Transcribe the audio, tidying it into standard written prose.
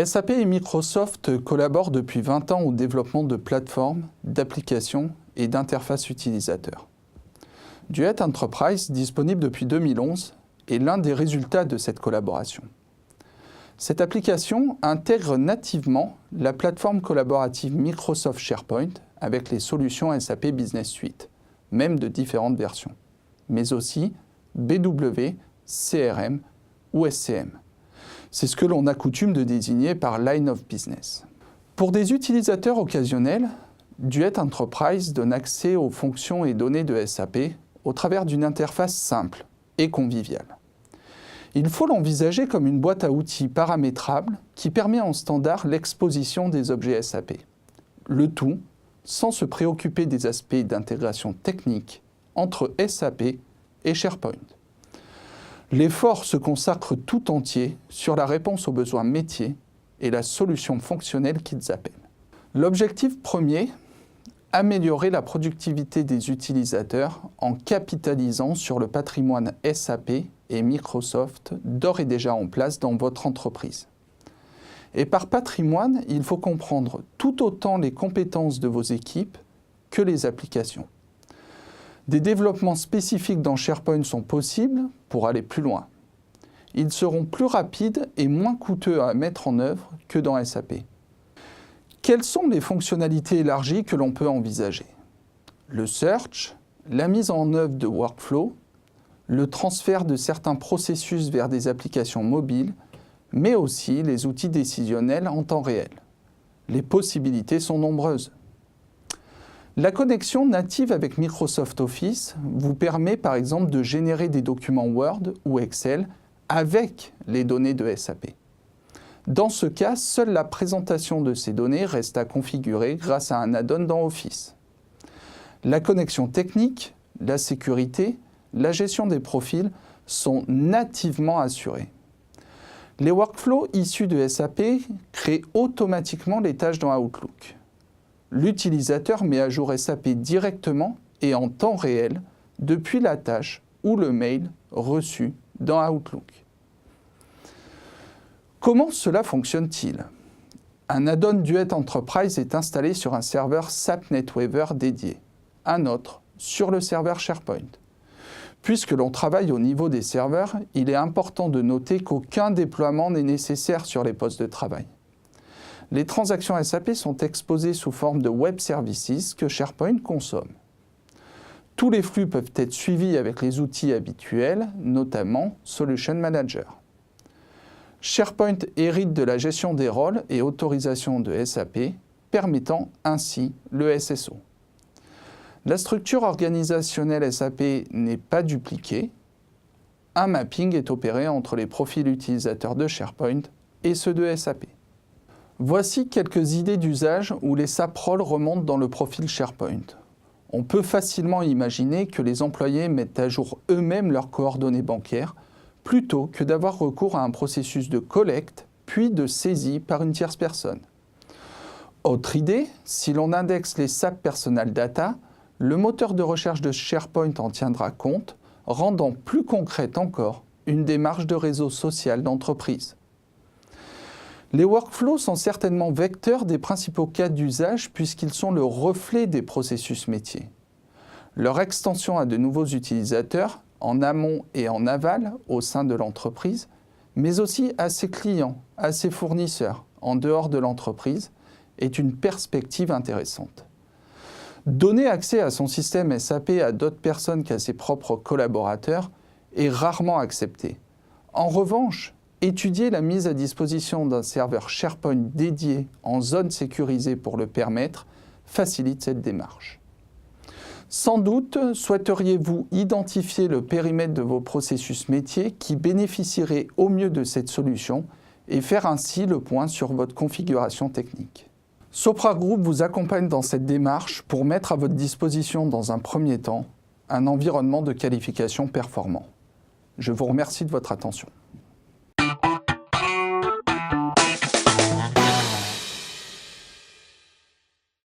SAP et Microsoft collaborent depuis 20 ans au développement de plateformes, d'applications et d'interfaces utilisateurs. Duet Enterprise, disponible depuis 2011, est l'un des résultats de cette collaboration. Cette application intègre nativement la plateforme collaborative Microsoft SharePoint avec les solutions SAP Business Suite, même de différentes versions, mais aussi BW, CRM ou SCM. C'est ce que l'on a coutume de désigner par Line of Business. Pour des utilisateurs occasionnels, Duet Enterprise donne accès aux fonctions et données de SAP au travers d'une interface simple et conviviale. Il faut l'envisager comme une boîte à outils paramétrable qui permet en standard l'exposition des objets SAP. Le tout sans se préoccuper des aspects d'intégration technique entre SAP et SharePoint. L'effort se consacre tout entier sur la réponse aux besoins métiers et la solution fonctionnelle qu'ils appellent. L'objectif premier, améliorer la productivité des utilisateurs en capitalisant sur le patrimoine SAP et Microsoft d'ores et déjà en place dans votre entreprise. Et par patrimoine, il faut comprendre tout autant les compétences de vos équipes que les applications. Des développements spécifiques dans SharePoint sont possibles pour aller plus loin. Ils seront plus rapides et moins coûteux à mettre en œuvre que dans SAP. Quelles sont les fonctionnalités élargies que l'on peut envisager? Le search, la mise en œuvre de workflows, le transfert de certains processus vers des applications mobiles, mais aussi les outils décisionnels en temps réel. Les possibilités sont nombreuses. La connexion native avec Microsoft Office vous permet par exemple de générer des documents Word ou Excel avec les données de SAP. Dans ce cas, seule la présentation de ces données reste à configurer grâce à un add-on dans Office. La connexion technique, la sécurité, la gestion des profils sont nativement assurées. Les workflows issus de SAP créent automatiquement les tâches dans Outlook. L'utilisateur met à jour SAP directement et en temps réel depuis la tâche ou le mail reçu dans Outlook. Comment cela fonctionne-t-il? Un add-on Duet Enterprise est installé sur un serveur SAP NetWeaver dédié, un autre sur le serveur SharePoint. Puisque l'on travaille au niveau des serveurs, il est important de noter qu'aucun déploiement n'est nécessaire sur les postes de travail. Les transactions SAP sont exposées sous forme de web services que SharePoint consomme. Tous les flux peuvent être suivis avec les outils habituels, notamment Solution Manager. SharePoint hérite de la gestion des rôles et autorisations de SAP, permettant ainsi le SSO. La structure organisationnelle SAP n'est pas dupliquée. Un mapping est opéré entre les profils utilisateurs de SharePoint et ceux de SAP. Voici quelques idées d'usage où les SAP Roles remontent dans le profil SharePoint. On peut facilement imaginer que les employés mettent à jour eux-mêmes leurs coordonnées bancaires plutôt que d'avoir recours à un processus de collecte puis de saisie par une tierce personne. Autre idée, si l'on indexe les SAP Personal Data, le moteur de recherche de SharePoint en tiendra compte, rendant plus concrète encore une démarche de réseau social d'entreprise. Les workflows sont certainement vecteurs des principaux cas d'usage puisqu'ils sont le reflet des processus métiers. Leur extension à de nouveaux utilisateurs, en amont et en aval au sein de l'entreprise, mais aussi à ses clients, à ses fournisseurs, en dehors de l'entreprise, est une perspective intéressante. Donner accès à son système SAP à d'autres personnes qu'à ses propres collaborateurs est rarement accepté. En revanche, étudier la mise à disposition d'un serveur SharePoint dédié en zone sécurisée pour le permettre facilite cette démarche. Sans doute souhaiteriez-vous identifier le périmètre de vos processus métiers qui bénéficierait au mieux de cette solution et faire ainsi le point sur votre configuration technique. Sopra Group vous accompagne dans cette démarche pour mettre à votre disposition dans un premier temps un environnement de qualification performant. Je vous remercie de votre attention.